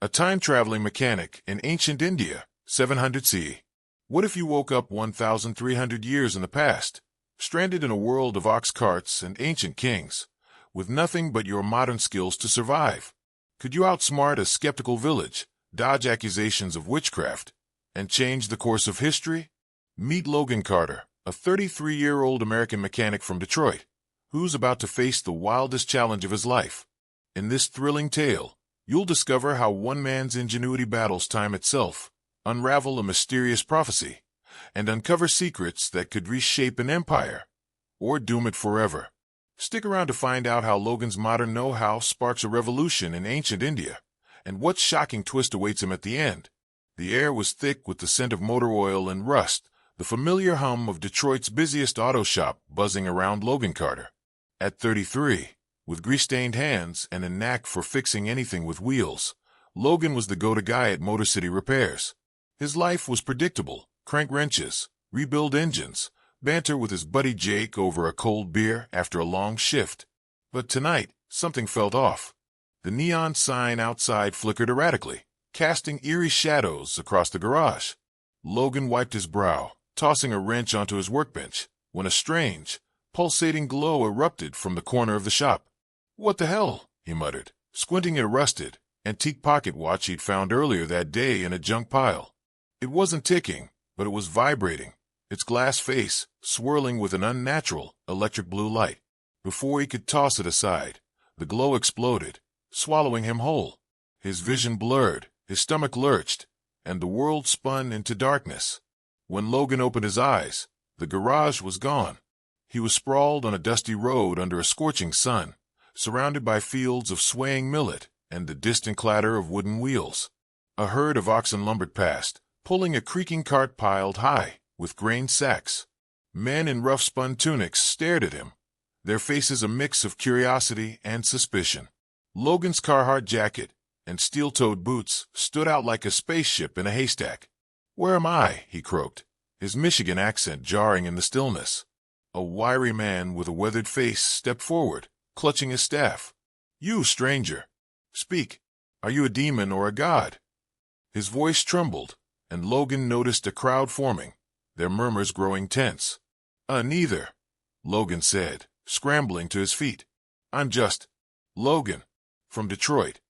A time-traveling mechanic in ancient India, 700 CE. What if you woke up 1,300 years in the past, stranded in a world of ox carts and ancient kings, with nothing but your modern skills to survive? Could you outsmart a skeptical village, dodge accusations of witchcraft, and change the course of history? Meet Logan Carter, a 33-year-old American mechanic from Detroit, who's about to face the wildest challenge of his life. In this thrilling tale, you'll discover how one man's ingenuity battles time itself, unravel a mysterious prophecy, and uncover secrets that could reshape an empire or doom it forever. Stick around to find out how Logan's modern know-how sparks a revolution in ancient India, and what shocking twist awaits him at the end. The air was thick with the scent of motor oil and rust, the familiar hum of Detroit's busiest auto shop buzzing around Logan Carter. At 33, with grease-stained hands and a knack for fixing anything with wheels, Logan was the go-to guy at Motor City Repairs. His life was predictable: crank wrenches, rebuild engines, banter with his buddy Jake over a cold beer after a long shift. But tonight, something felt off. The neon sign outside flickered erratically, casting eerie shadows across the garage. Logan wiped his brow, tossing a wrench onto his workbench, when a strange, pulsating glow erupted from the corner of the shop. "What the hell?" he muttered, squinting at a rusted, antique pocket watch he'd found earlier that day in a junk pile. It wasn't ticking, but it was vibrating, its glass face swirling with an unnatural, electric blue light. Before he could toss it aside, the glow exploded, swallowing him whole. His vision blurred, his stomach lurched, and the world spun into darkness. When Logan opened his eyes, the garage was gone. He was sprawled on a dusty road under a scorching sun, surrounded by fields of swaying millet and the distant clatter of wooden wheels. A herd of oxen lumbered past, pulling a creaking cart piled high with grain sacks. Men in rough-spun tunics stared at him, their faces a mix of curiosity and suspicion. Logan's Carhartt jacket and steel-toed boots stood out like a spaceship in a haystack. "Where am I?" he croaked, his Michigan accent jarring in the stillness. A wiry man with a weathered face stepped forward, clutching his staff. "You, stranger. Speak. Are you a demon or a god?" His voice trembled, and Logan noticed a crowd forming, their murmurs growing tense. Neither," Logan said, scrambling to his feet. "I'm just Logan, from Detroit."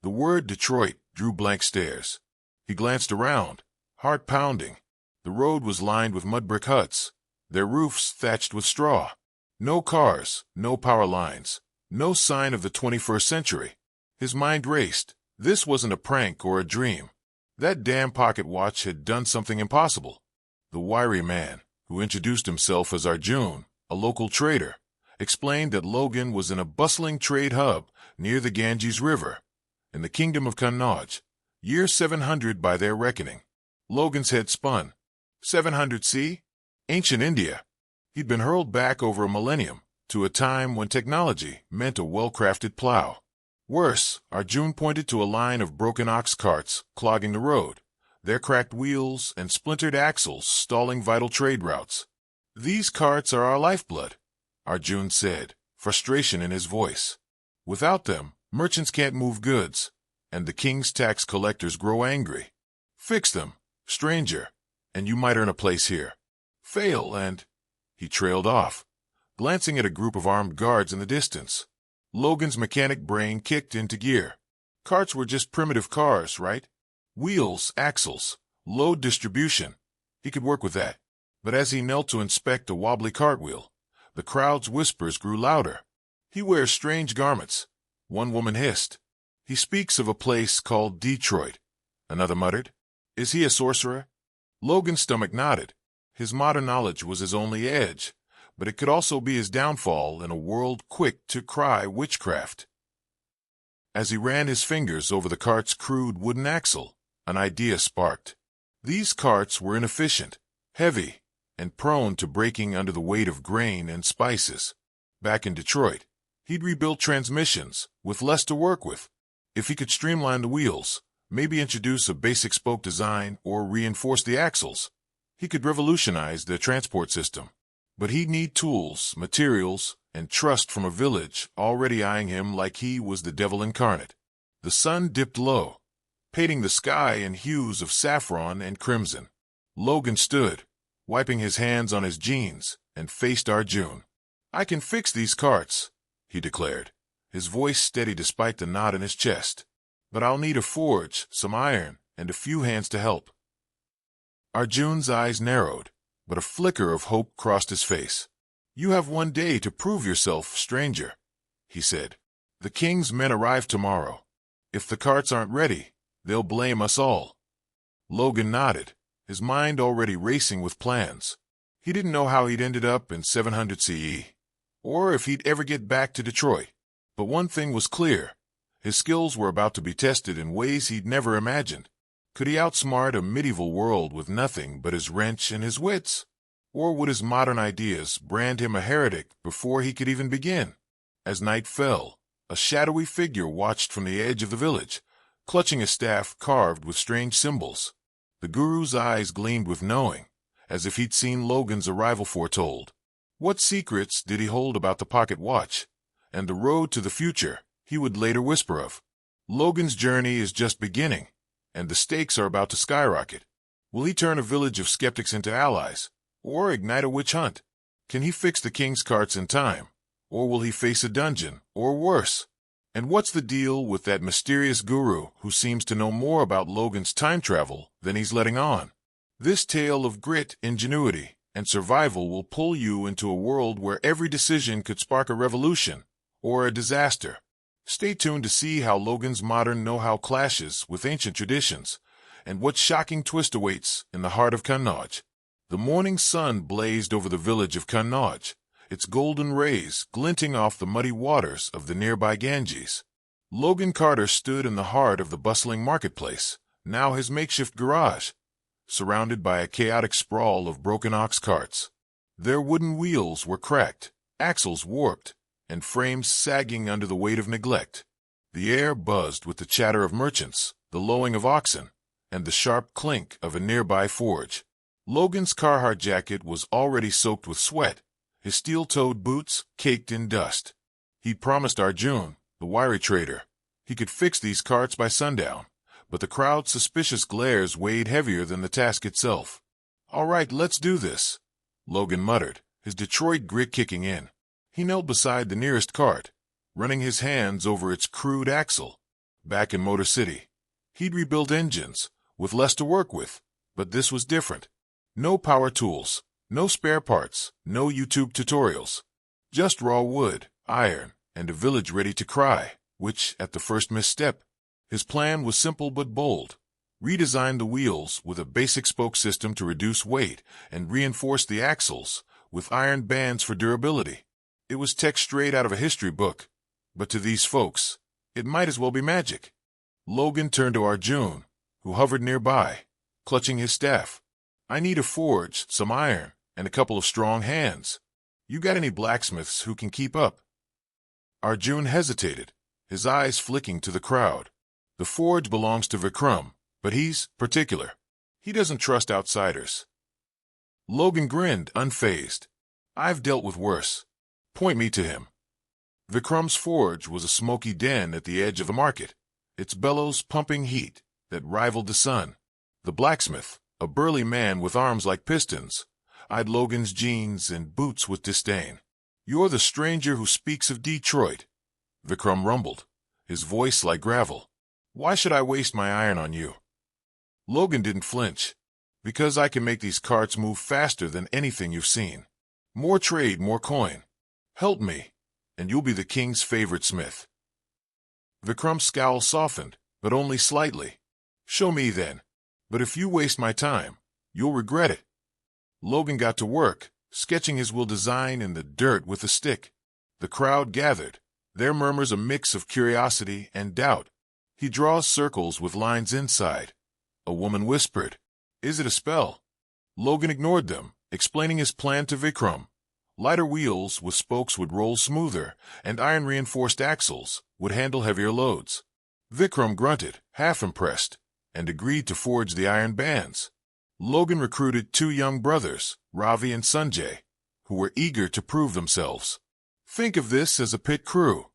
The word Detroit drew blank stares. He glanced around, heart pounding. The road was lined with mud brick huts, their roofs thatched with straw. No cars, no power lines, no sign of the 21st century. His mind raced. This wasn't a prank or a dream. That damn pocket watch had done something impossible. The wiry man, who introduced himself as Arjun, a local trader, explained that Logan was in a bustling trade hub near the Ganges River, in the kingdom of Kannauj, year 700 by their reckoning. Logan's head spun. 700 C? Ancient India. He'd been hurled back over a millennium, to a time when technology meant a well-crafted plow. Worse, Arjun pointed to a line of broken ox carts clogging the road, their cracked wheels and splintered axles stalling vital trade routes. "These carts are our lifeblood," Arjun said, frustration in his voice. "Without them, merchants can't move goods, and the king's tax collectors grow angry. Fix them, stranger, and you might earn a place here. Fail and—" He trailed off, glancing at a group of armed guards in the distance. Logan's mechanic brain kicked into gear. Carts were just primitive cars, right? Wheels, axles, load distribution. He could work with that. But as he knelt to inspect a wobbly cartwheel, the crowd's whispers grew louder. "He wears strange garments," one woman hissed. "He speaks of a place called Detroit," another muttered. "Is he a sorcerer?" Logan's stomach nodded. His modern knowledge was his only edge, but it could also be his downfall in a world quick to cry witchcraft. As he ran his fingers over the cart's crude wooden axle, an idea sparked. These carts were inefficient, heavy, and prone to breaking under the weight of grain and spices. Back in Detroit, he'd rebuilt transmissions with less to work with. If he could streamline the wheels, maybe introduce a basic spoke design or reinforce the axles, he could revolutionize the transport system. But he'd need tools, materials, and trust from a village already eyeing him like he was the devil incarnate. The sun dipped low, painting the sky in hues of saffron and crimson. Logan stood, wiping his hands on his jeans, and faced Arjun. "I can fix these carts," he declared, his voice steady despite the knot in his chest. "But I'll need a forge, some iron, and a few hands to help." Arjun's eyes narrowed, but a flicker of hope crossed his face. "You have one day to prove yourself, stranger," he said. "The king's men arrive tomorrow. If the carts aren't ready, they'll blame us all." Logan nodded, his mind already racing with plans. He didn't know how he'd ended up in 700 CE, or if he'd ever get back to Detroit. But one thing was clear. His skills were about to be tested in ways he'd never imagined. Could he outsmart a medieval world with nothing but his wrench and his wits? Or would his modern ideas brand him a heretic before he could even begin? As night fell, a shadowy figure watched from the edge of the village, clutching a staff carved with strange symbols. The guru's eyes gleamed with knowing, as if he'd seen Logan's arrival foretold. What secrets did he hold about the pocket watch, and the road to the future he would later whisper of? Logan's journey is just beginning, and the stakes are about to skyrocket. Will he turn a village of skeptics into allies, or ignite a witch hunt? Can he fix the king's carts in time, or will he face a dungeon, or worse? And what's the deal with that mysterious guru who seems to know more about Logan's time travel than he's letting on? This tale of grit, ingenuity, and survival will pull you into a world where every decision could spark a revolution or a disaster. Stay tuned to see how Logan's modern know-how clashes with ancient traditions, and what shocking twist awaits in the heart of Kannauj. The morning sun blazed over the village of Kannauj, its golden rays glinting off the muddy waters of the nearby Ganges. Logan Carter stood in the heart of the bustling marketplace, now his makeshift garage, surrounded by a chaotic sprawl of broken ox carts. Their wooden wheels were cracked, axles warped, and frames sagging under the weight of neglect. The air buzzed with the chatter of merchants, the lowing of oxen, and the sharp clink of a nearby forge. Logan's Carhartt jacket was already soaked with sweat, his steel-toed boots caked in dust. He'd promised Arjun, the wiry trader, he could fix these carts by sundown, but the crowd's suspicious glares weighed heavier than the task itself. "All right, let's do this," Logan muttered, his Detroit grit kicking in. He knelt beside the nearest cart, running his hands over its crude axle. Back in Motor City, he'd rebuilt engines, with less to work with, but this was different. No power tools, no spare parts, no YouTube tutorials. Just raw wood, iron, and a village ready to cry, which, at the first misstep, his plan was simple but bold. Redesign the wheels with a basic spoke system to reduce weight and reinforce the axles with iron bands for durability. It was tech straight out of a history book, but to these folks, it might as well be magic. Logan turned to Arjun, who hovered nearby, clutching his staff. "I need a forge, some iron, and a couple of strong hands. You got any blacksmiths who can keep up?" Arjun hesitated, his eyes flicking to the crowd. "The forge belongs to Vikram, but he's particular. He doesn't trust outsiders." Logan grinned, unfazed. "I've dealt with worse. Point me to him." Vikram's forge was a smoky den at the edge of the market, its bellows pumping heat that rivaled the sun. The blacksmith, a burly man with arms like pistons, eyed Logan's jeans and boots with disdain. "You're the stranger who speaks of Detroit," Vikram rumbled, his voice like gravel. "Why should I waste my iron on you?" Logan didn't flinch. "Because I can make these carts move faster than anything you've seen. More trade, more coin. Help me, and you'll be the king's favorite smith." Vikram's scowl softened, but only slightly. "Show me then. But if you waste my time, you'll regret it." Logan got to work, sketching his will design in the dirt with a stick. The crowd gathered, their murmurs a mix of curiosity and doubt. He draws circles with lines inside. A woman whispered, "Is it a spell?" Logan ignored them, explaining his plan to Vikram. Lighter wheels with spokes would roll smoother, and iron-reinforced axles would handle heavier loads. Vikram grunted, half impressed, and agreed to forge the iron bands. Logan recruited 2 young brothers, Ravi and Sanjay, who were eager to prove themselves. "Think of this as a pit crew,"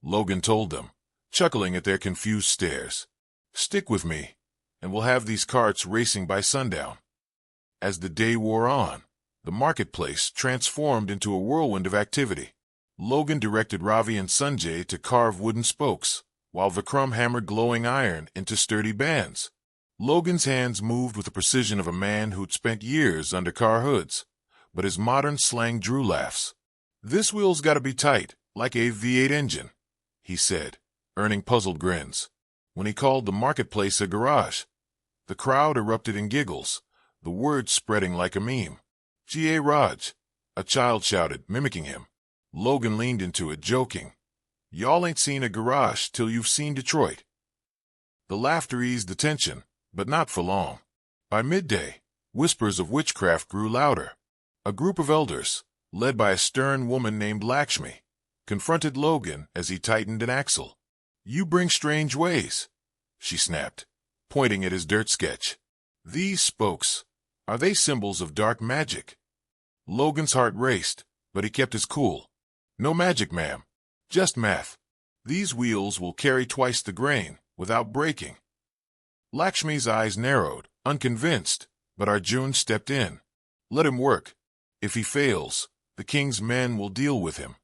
Logan told them, chuckling at their confused stares. Stick with me, and we'll have these carts racing by sundown. As the day wore on, the marketplace transformed into a whirlwind of activity. Logan directed Ravi and Sanjay to carve wooden spokes, while Vikram hammered glowing iron into sturdy bands. Logan's hands moved with the precision of a man who'd spent years under car hoods, but his modern slang drew laughs. "This wheel's gotta be tight, like a V8 engine," he said, earning puzzled grins. When he called the marketplace a garage, the crowd erupted in giggles, the words spreading like a meme. "G.A. Raj," a child shouted, mimicking him. Logan leaned into it, joking. "Y'all ain't seen a garage till you've seen Detroit." The laughter eased the tension, but not for long. By midday, whispers of witchcraft grew louder. A group of elders, led by a stern woman named Lakshmi, confronted Logan as he tightened an axle. "You bring strange ways," she snapped, pointing at his dirt sketch. "These spokes, are they symbols of dark magic?" Logan's heart raced, but he kept his cool. "No magic, ma'am. Just math. These wheels will carry twice the grain, without breaking." Lakshmi's eyes narrowed, unconvinced, but Arjun stepped in. "Let him work. If he fails, the king's men will deal with him."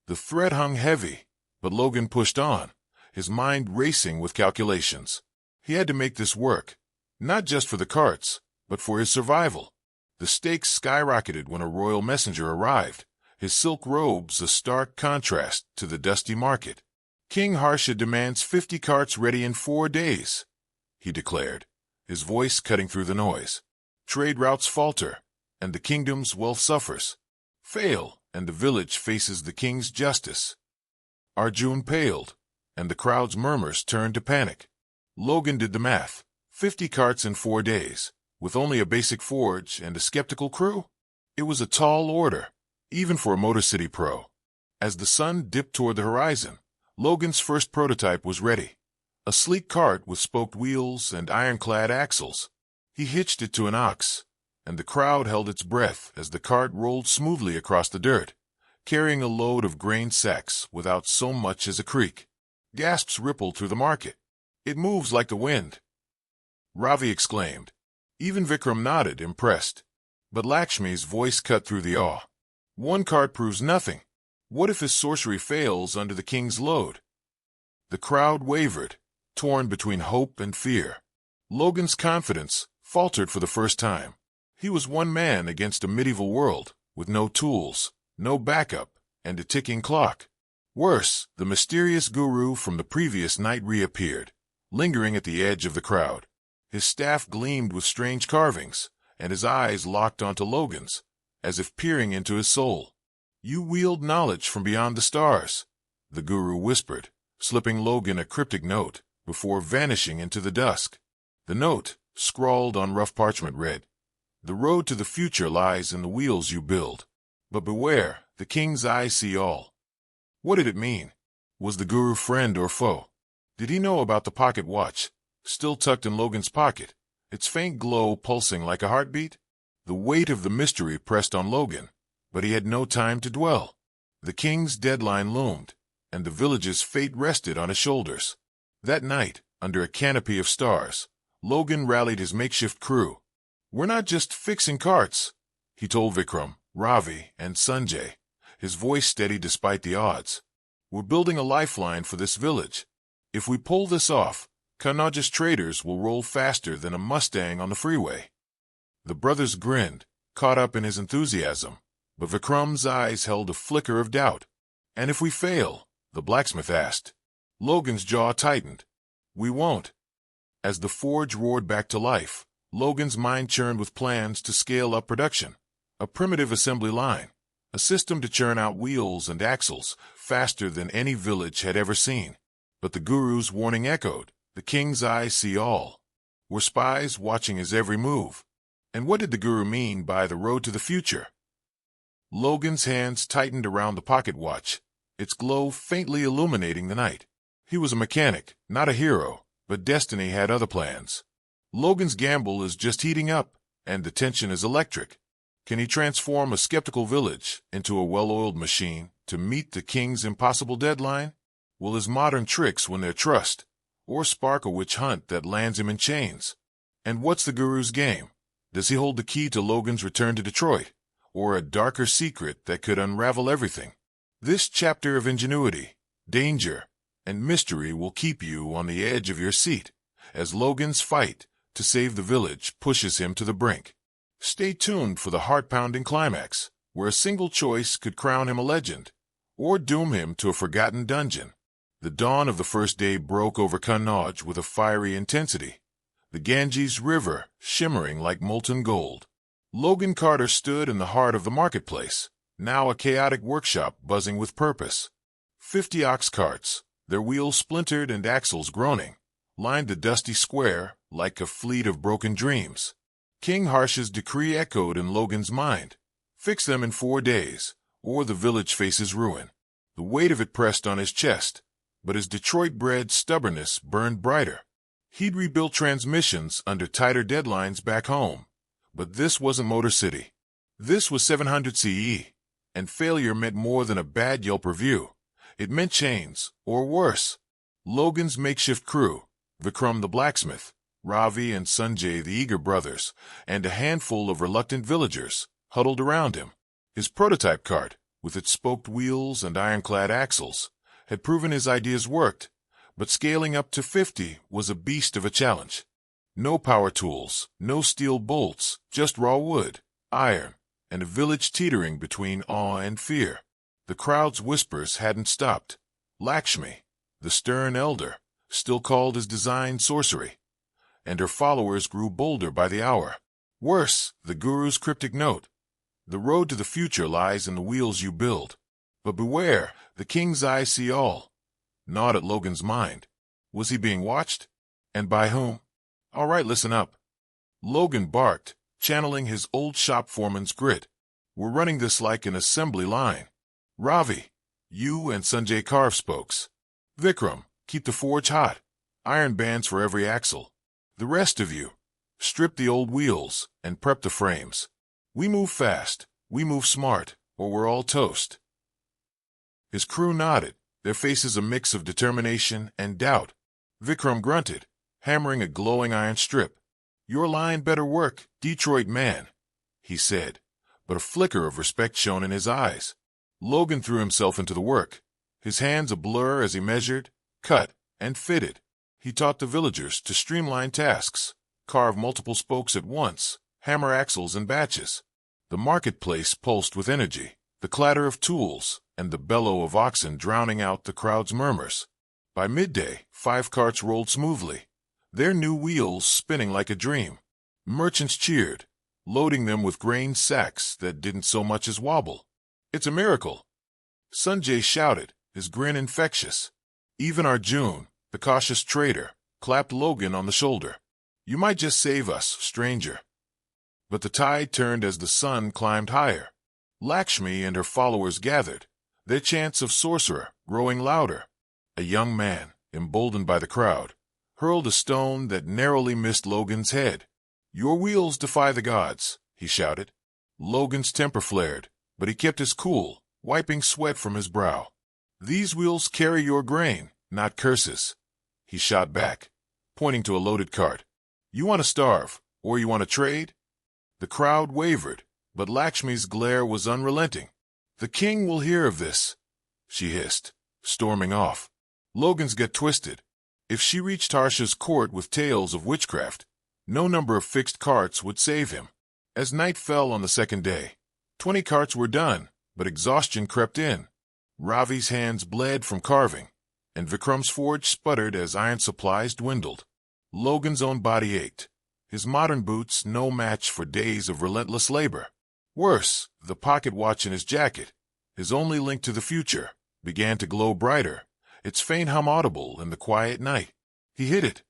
The threat hung heavy, but Logan pushed on, his mind racing with calculations. He had to make this work, not just for the carts, but for his survival. The stakes skyrocketed when a royal messenger arrived, his silk robes a stark contrast to the dusty market. "King Harsha demands 50 carts ready in 4 days, he declared, his voice cutting through the noise. "Trade routes falter, and the kingdom's wealth suffers. Fail, and the village faces the king's justice." Arjun paled, and the crowd's murmurs turned to panic. Logan did the math. 50 carts in 4 days, with only a basic forge and a skeptical crew? It was a tall order, even for a Motor City pro. As the sun dipped toward the horizon, Logan's first prototype was ready. A sleek cart with spoked wheels and ironclad axles. He hitched it to an ox, and the crowd held its breath as the cart rolled smoothly across the dirt, carrying a load of grain sacks without so much as a creak. Gasps rippled through the market. "It moves like the wind," Ravi exclaimed. Even Vikram nodded, impressed. But Lakshmi's voice cut through the awe. "One cart proves nothing. What if his sorcery fails under the king's load?" The crowd wavered, torn between hope and fear. Logan's confidence faltered for the first time. He was one man against a medieval world, with no tools, no backup, and a ticking clock. Worse, the mysterious guru from the previous night reappeared, lingering at the edge of the crowd. His staff gleamed with strange carvings, and his eyes locked onto Logan's, as if peering into his soul. "You wield knowledge from beyond the stars," the guru whispered, slipping Logan a cryptic note before vanishing into the dusk. The note, scrawled on rough parchment, read, "The road to the future lies in the wheels you build. But beware, the king's eyes see all." What did it mean? Was the guru friend or foe? Did he know about the pocket watch, still tucked in Logan's pocket, its faint glow pulsing like a heartbeat? The weight of the mystery pressed on Logan, but he had no time to dwell. The king's deadline loomed, and the village's fate rested on his shoulders. That night, under a canopy of stars, Logan rallied his makeshift crew. "We're not just fixing carts," he told Vikram, Ravi, and Sanjay, his voice steady despite the odds. "We're building a lifeline for this village. If we pull this off, Kannauja's traders will roll faster than a Mustang on the freeway." The brothers grinned, caught up in his enthusiasm, but Vikram's eyes held a flicker of doubt. "And if we fail?" the blacksmith asked. Logan's jaw tightened. "We won't." As the forge roared back to life, Logan's mind churned with plans to scale up production. A primitive assembly line, a system to churn out wheels and axles faster than any village had ever seen. But the guru's warning echoed. The king's eyes see all. Were spies watching his every move? And what did the guru mean by the road to the future? Logan's hands tightened around the pocket watch, its glow faintly illuminating the night. He was a mechanic, not a hero, but destiny had other plans. Logan's gamble is just heating up, and the tension is electric. Can he transform a skeptical village into a well-oiled machine to meet the king's impossible deadline? Will his modern tricks win their trust, or spark a witch hunt that lands him in chains. And what's the guru's game? Does he hold the key to Logan's return to Detroit, or a darker secret that could unravel everything? This chapter of ingenuity, danger, and mystery will keep you on the edge of your seat as Logan's fight to save the village pushes him to the brink. Stay tuned for the heart-pounding climax, where a single choice could crown him a legend, or doom him to a forgotten dungeon. The dawn of the first day broke over Kannauj with a fiery intensity, the Ganges River shimmering like molten gold. Logan Carter stood in the heart of the marketplace, now a chaotic workshop buzzing with purpose. 50 ox carts, their wheels splintered and axles groaning, lined the dusty square like a fleet of broken dreams. King Harsha's decree echoed in Logan's mind. Fix them in 4 days, or the village faces ruin. The weight of it pressed on his chest, but his Detroit-bred stubbornness burned brighter. He'd rebuilt transmissions under tighter deadlines back home, but this wasn't Motor City. This was 700 CE, and failure meant more than a bad Yelp review. It meant chains, or worse. Logan's makeshift crew, Vikram the blacksmith, Ravi and Sanjay the eager brothers, and a handful of reluctant villagers, huddled around him. His prototype cart, with its spoked wheels and ironclad axles, had proven his ideas worked, but scaling up to 50 was a beast of a challenge. No power tools, no steel bolts, just raw wood, iron, and a village teetering between awe and fear. The crowd's whispers hadn't stopped. Lakshmi, the stern elder, still called his design sorcery, and her followers grew bolder by the hour. Worse, the guru's cryptic note. The road to the future lies in the wheels you build. But beware, the king's eyes see all. Gnawed at Logan's mind. Was he being watched? And by whom? All right, listen up. Logan barked, channeling his old shop foreman's grit. We're running this like an assembly line. Ravi, you and Sanjay carve spokes. Vikram, keep the forge hot. Iron bands for every axle. The rest of you, strip the old wheels and prep the frames. We move fast, we move smart, or we're all toast. His crew nodded, their faces a mix of determination and doubt. Vikram grunted, hammering a glowing iron strip. Your line better work, Detroit man, he said, but a flicker of respect shone in his eyes. Logan threw himself into the work, his hands a blur as he measured, cut, and fitted. He taught the villagers to streamline tasks, carve multiple spokes at once, hammer axles in batches. The marketplace pulsed with energy, the clatter of tools and the bellow of oxen drowning out the crowd's murmurs. By midday, 5 carts rolled smoothly, their new wheels spinning like a dream. Merchants cheered, loading them with grain sacks that didn't so much as wobble. It's a miracle. Sanjay shouted, his grin infectious. Even Arjun, the cautious trader, clapped Logan on the shoulder. You might just save us, stranger. But the tide turned as the sun climbed higher. Lakshmi and her followers gathered, their chants of sorcerer growing louder. A young man, emboldened by the crowd, hurled a stone that narrowly missed Logan's head. Your wheels defy the gods, he shouted. Logan's temper flared, but he kept his cool, wiping sweat from his brow. These wheels carry your grain, not curses, he shot back, pointing to a loaded cart. You want to starve, or you want to trade? The crowd wavered, but Lakshmi's glare was unrelenting. The king will hear of this, she hissed, storming off. Logan's got twisted. If she reached Harsha's court with tales of witchcraft, no number of fixed carts would save him. As night fell on the second day, 20 carts were done, but exhaustion crept in. Ravi's hands bled from carving, and Vikram's forge sputtered as iron supplies dwindled. Logan's own body ached, his modern boots no match for days of relentless labor. Worse, the pocket watch in his jacket, his only link to the future, began to glow brighter, its faint hum audible in the quiet night. He hid it,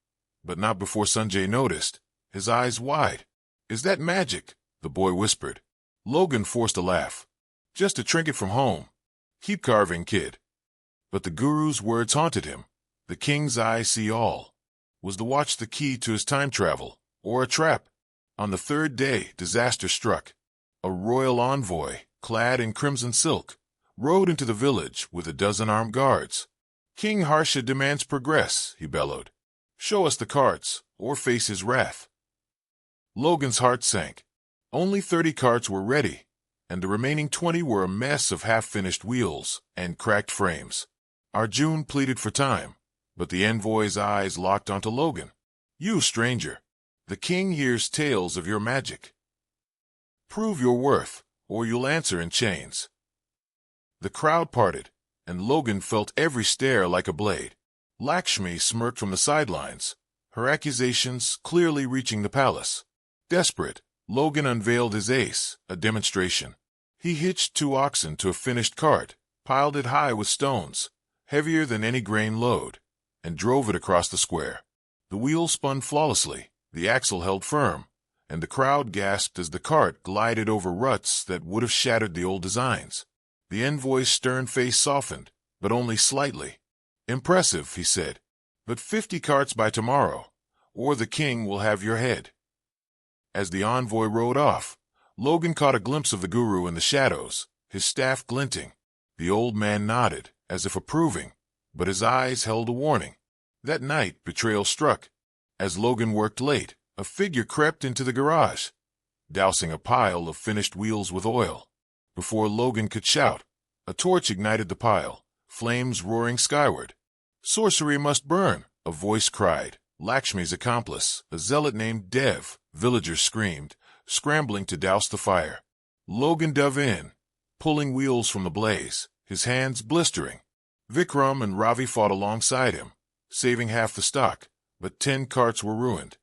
but not before Sanjay noticed, his eyes wide. Is that magic? The boy whispered. Logan forced a laugh. Just a trinket from home. Keep carving, kid. But the guru's words haunted him. The king's eyes see all. Was the watch the key to his time travel, or a trap? On the third day, disaster struck. A royal envoy, clad in crimson silk, rode into the village with a dozen armed guards. King Harsha demands progress, he bellowed. Show us the carts, or face his wrath. Logan's heart sank. Only 30 carts were ready, and the remaining 20 were a mess of half-finished wheels and cracked frames. Arjun pleaded for time, but the envoy's eyes locked onto Logan. You stranger, the king hears tales of your magic. Prove your worth, or you'll answer in chains. The crowd parted, and Logan felt every stare like a blade. Lakshmi smirked from the sidelines, her accusations clearly reaching the palace. Desperate, Logan unveiled his ace, a demonstration. He hitched 2 oxen to a finished cart, piled it high with stones, heavier than any grain load, and drove it across the square. The wheel spun flawlessly, the axle held firm, and the crowd gasped as the cart glided over ruts that would have shattered the old designs. The envoy's stern face softened, but only slightly. Impressive, he said, but 50 carts by tomorrow, or the king will have your head. As the envoy rode off, Logan caught a glimpse of the guru in the shadows, his staff glinting. The old man nodded, as if approving, but his eyes held a warning. That night, betrayal struck. As Logan worked late, a figure crept into the garage, dousing a pile of finished wheels with oil. Before Logan could shout, a torch ignited the pile, flames roaring skyward. Sorcery must burn, a voice cried. Lakshmi's accomplice, a zealot named Dev, villagers screamed, scrambling to douse the fire. Logan dove in, pulling wheels from the blaze, his hands blistering. Vikram and Ravi fought alongside him, saving half the stock, but 10 carts were ruined.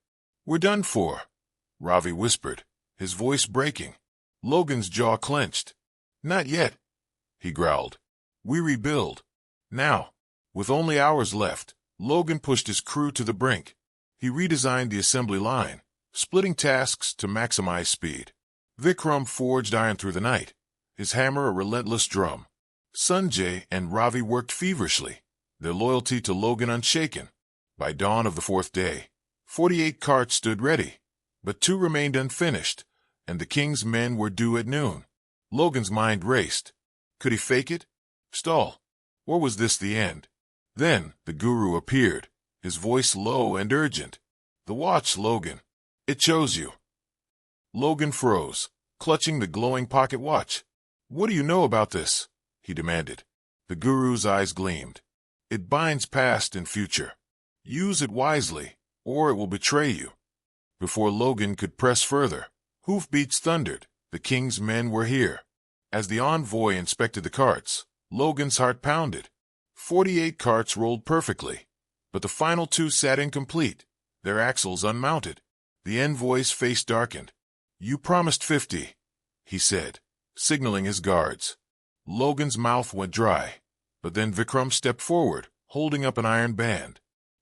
We're done for, Ravi whispered, his voice breaking. Logan's jaw clenched. Not yet, he growled. We rebuild. Now. With only hours left, Logan pushed his crew to the brink. He redesigned the assembly line, splitting tasks to maximize speed. Vikram forged iron through the night, his hammer a relentless drum. Sanjay and Ravi worked feverishly, their loyalty to Logan unshaken. By dawn of the 4th day, 48 carts stood ready, but 2 remained unfinished, and the king's men were due at noon. Logan's mind raced. Could he fake it? Stall? Or was this the end? Then the guru appeared, his voice low and urgent. The watch, Logan. It chose you. Logan froze, clutching the glowing pocket watch. What do you know about this? He demanded. The guru's eyes gleamed. It binds past and future. Use it wisely, or it will betray you. Before Logan could press further, hoofbeats thundered. The king's men were here. As the envoy inspected the carts, Logan's heart pounded. 48 carts rolled perfectly, but the final 2 sat incomplete, their axles unmounted. The envoy's face darkened. You promised 50, he said, signaling his guards. Logan's mouth went dry, but then Vikram stepped forward, holding up an iron band.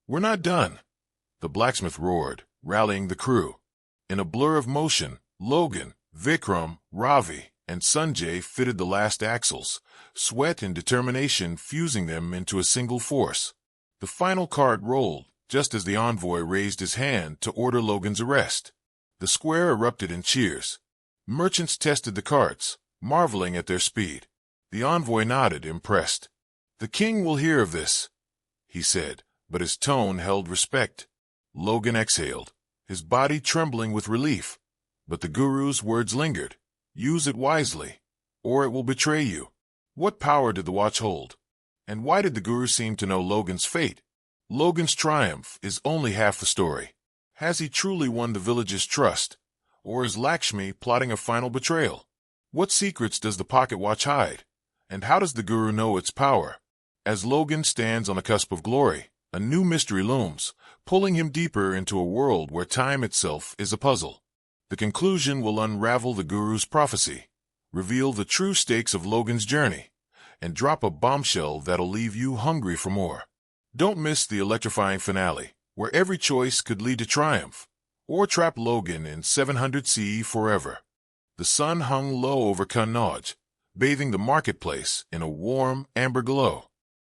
We're not done, the blacksmith roared, rallying the crew. In a blur of motion, Logan, Vikram, Ravi, and Sanjay fitted the last axles, sweat and determination fusing them into a single force. The final cart rolled, just as the envoy raised his hand to order Logan's arrest. The square erupted in cheers. Merchants tested the carts, marveling at their speed. The envoy nodded, impressed. The king will hear of this, he said, but his tone held respect. Logan exhaled, his body trembling with relief. But the guru's words lingered. Use it wisely, or it will betray you. What power did the watch hold? And why did the guru seem to know Logan's fate? Logan's triumph is only half the story. Has he truly won the village's trust? Or is Lakshmi plotting a final betrayal? What secrets does the pocket watch hide? And how does the guru know its power? As Logan stands on the cusp of glory, a new mystery looms, pulling him deeper into a world where time itself is a puzzle. The conclusion will unravel the guru's prophecy, reveal the true stakes of Logan's journey, and drop a bombshell that'll leave you hungry for more. Don't miss the electrifying finale, where every choice could lead to triumph, or trap Logan in 700 CE forever. The sun hung low over Kannauj, bathing the marketplace in a warm, amber glow.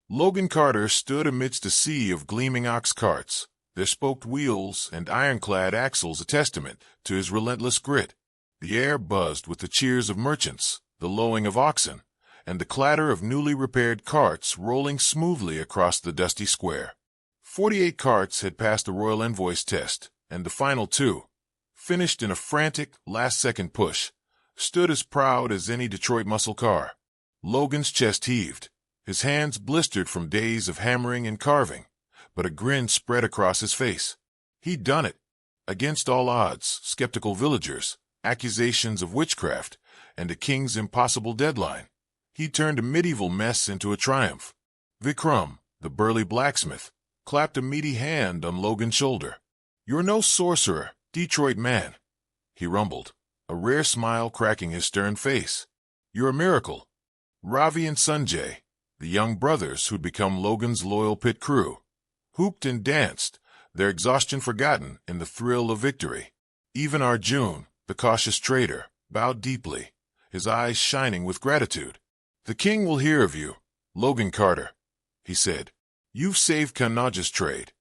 Logan Carter stood amidst a sea of gleaming ox carts, their spoked wheels and ironclad axles a testament to his relentless grit. The air buzzed with the cheers of merchants, the lowing of oxen, and the clatter of newly repaired carts rolling smoothly across the dusty square. 48 carts had passed the royal envoy's test, and the final two, finished in a frantic, last-second push, stood as proud as any Detroit muscle car. Logan's chest heaved, his hands blistered from days of hammering and carving, but a grin spread across his face. He'd done it. Against all odds, skeptical villagers, accusations of witchcraft, and a king's impossible deadline, he turned a medieval mess into a triumph. Vikram, the burly blacksmith, clapped a meaty hand on Logan's shoulder. "You're no sorcerer, Detroit man," he rumbled, a rare smile cracking his stern face. "You're a miracle." Ravi and Sanjay, the young brothers who'd become Logan's loyal pit crew, hooped and danced, their exhaustion forgotten in the thrill of victory. Even Arjun, the cautious trader, bowed deeply, his eyes shining with gratitude. "The king will hear of you, Logan Carter," he said. "You've saved Kannauja's trade."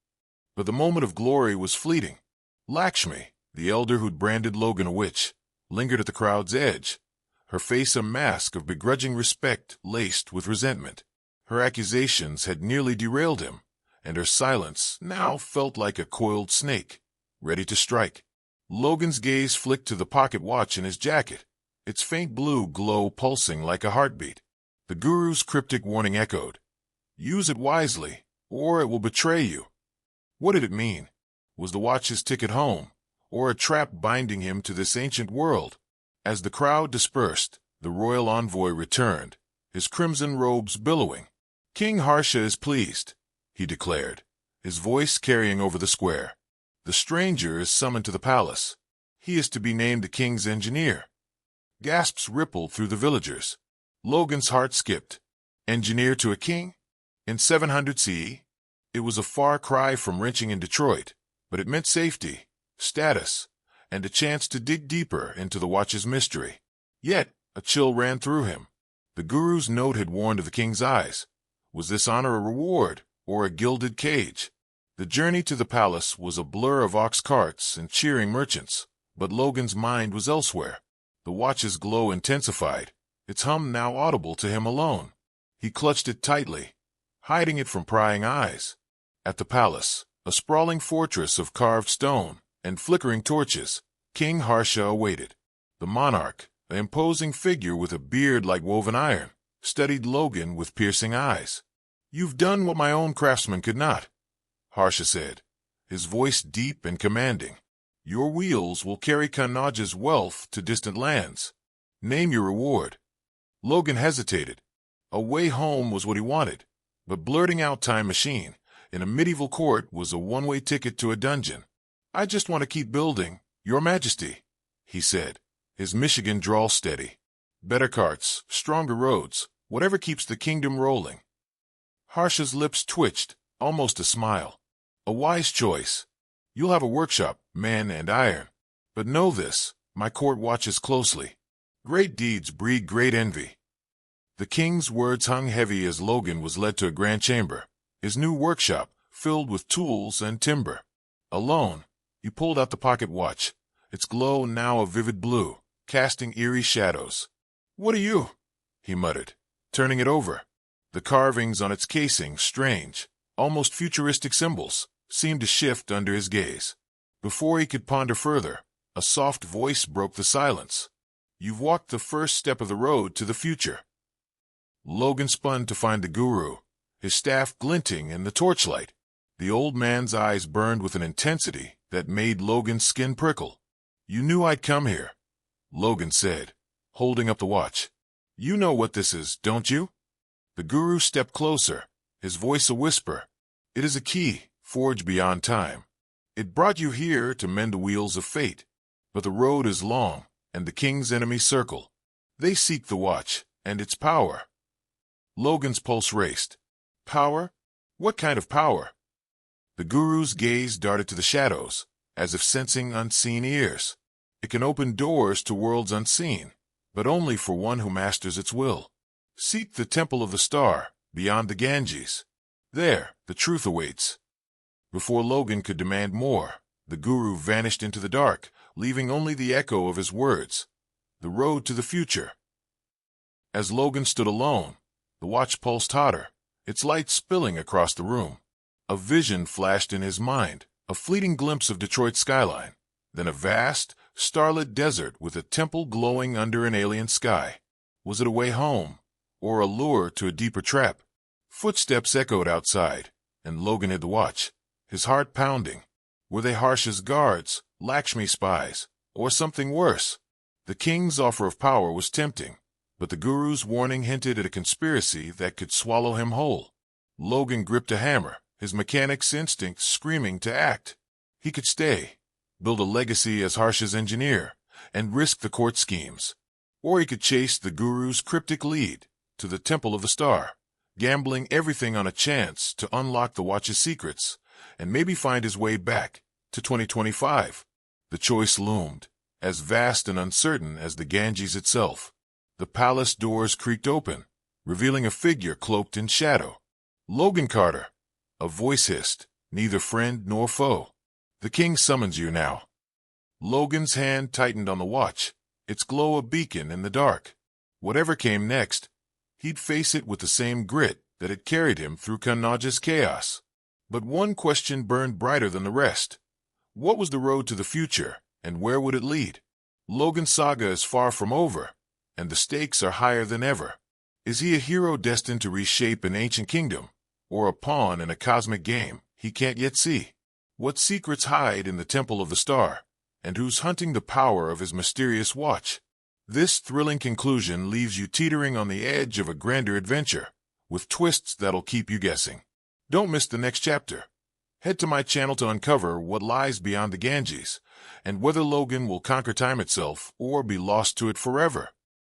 But the moment of glory was fleeting. Lakshmi, the elder who'd branded Logan a witch, lingered at the crowd's edge, her face a mask of begrudging respect laced with resentment. Her accusations had nearly derailed him, and her silence now felt like a coiled snake, ready to strike. Logan's gaze flicked to the pocket watch in his jacket, its faint blue glow pulsing like a heartbeat. The guru's cryptic warning echoed, "Use it wisely, or it will betray you." What did it mean? Was the watch his ticket home, or a trap binding him to this ancient world? As the crowd dispersed, the royal envoy returned, his crimson robes billowing. "King Harsha is pleased," he declared, his voice carrying over the square. "The stranger is summoned to the palace. He is to be named the king's engineer." Gasps rippled through the villagers. Logan's heart skipped. Engineer to a king? In 700 CE? It was a far cry from wrenching in Detroit, but it meant safety, status, and a chance to dig deeper into the watch's mystery. Yet, a chill ran through him. The guru's note had warned of the king's eyes. Was this honor a reward, or a gilded cage? The journey to the palace was a blur of ox carts and cheering merchants, but Logan's mind was elsewhere. The watch's glow intensified, its hum now audible to him alone. He clutched it tightly, hiding it from prying eyes. At the palace, a sprawling fortress of carved stone and flickering torches, King Harsha awaited. The monarch, an imposing figure with a beard like woven iron, studied Logan with piercing eyes. "You've done what my own craftsman could not," Harsha said, his voice deep and commanding. "Your wheels will carry Kannauja's wealth to distant lands. Name your reward." Logan hesitated. A way home was what he wanted, but blurting out "time machine" in a medieval court was a one-way ticket to a dungeon. "I just want to keep building, Your Majesty," he said, his Michigan drawl steady. "Better carts, stronger roads, whatever keeps the kingdom rolling." Harsha's lips twitched, almost a smile. "A wise choice. You'll have a workshop, man and iron. But know this, my court watches closely. Great deeds breed great envy." The king's words hung heavy as Logan was led to a grand chamber, his new workshop filled with tools and timber. Alone, he pulled out the pocket watch, its glow now a vivid blue, casting eerie shadows. "What are you?" he muttered, turning it over. The carvings on its casing, strange, almost futuristic symbols, seemed to shift under his gaze. Before he could ponder further, a soft voice broke the silence. "You've walked the first step of the road to the future." Logan spun to find the guru, his staff glinting in the torchlight. The old man's eyes burned with an intensity that made Logan's skin prickle. "You knew I'd come here," Logan said, holding up the watch. "You know what this is, don't you?" The guru stepped closer, his voice a whisper. "It is a key, forged beyond time. It brought you here to mend the wheels of fate. But the road is long, and the king's enemies circle. They seek the watch, and its power." Logan's pulse raced. "Power? What kind of power?" The guru's gaze darted to the shadows, as if sensing unseen ears. "It can open doors to worlds unseen, but only for one who masters its will. Seek the Temple of the Star, beyond the Ganges. There, the truth awaits." Before Logan could demand more, the guru vanished into the dark, leaving only the echo of his words. The road to the future. As Logan stood alone, the watch pulsed hotter, its light spilling across the room. A vision flashed in his mind, a fleeting glimpse of Detroit's skyline, then a vast, starlit desert with a temple glowing under an alien sky. Was it a way home, or a lure to a deeper trap? Footsteps echoed outside, and Logan hid the watch, his heart pounding. Were they Harsha's guards, Lakshmi spies, or something worse? The king's offer of power was tempting, but the guru's warning hinted at a conspiracy that could swallow him whole. Logan gripped a hammer, his mechanic's instinct screaming to act. He could stay, build a legacy as Harsha's engineer, and risk the court schemes. Or he could chase the guru's cryptic lead to the Temple of the Star, gambling everything on a chance to unlock the watch's secrets and maybe find his way back to 2025. The choice loomed, as vast and uncertain as the Ganges itself. The palace doors creaked open, revealing a figure cloaked in shadow. "Logan Carter," a voice hissed, "neither friend nor foe. The king summons you now." Logan's hand tightened on the watch, its glow a beacon in the dark. Whatever came next, he'd face it with the same grit that had carried him through Kanauja's chaos. But one question burned brighter than the rest. What was the road to the future, and where would it lead? Logan's saga is far from over, and the stakes are higher than ever. Is he a hero destined to reshape an ancient kingdom, or a pawn in a cosmic game he can't yet see? What secrets hide in the Temple of the Star, and who's hunting the power of his mysterious watch? This thrilling conclusion leaves you teetering on the edge of a grander adventure, with twists that'll keep you guessing. Don't miss the next chapter. Head to my channel to uncover what lies beyond the Ganges, and whether Logan will conquer time itself or be lost to it forever.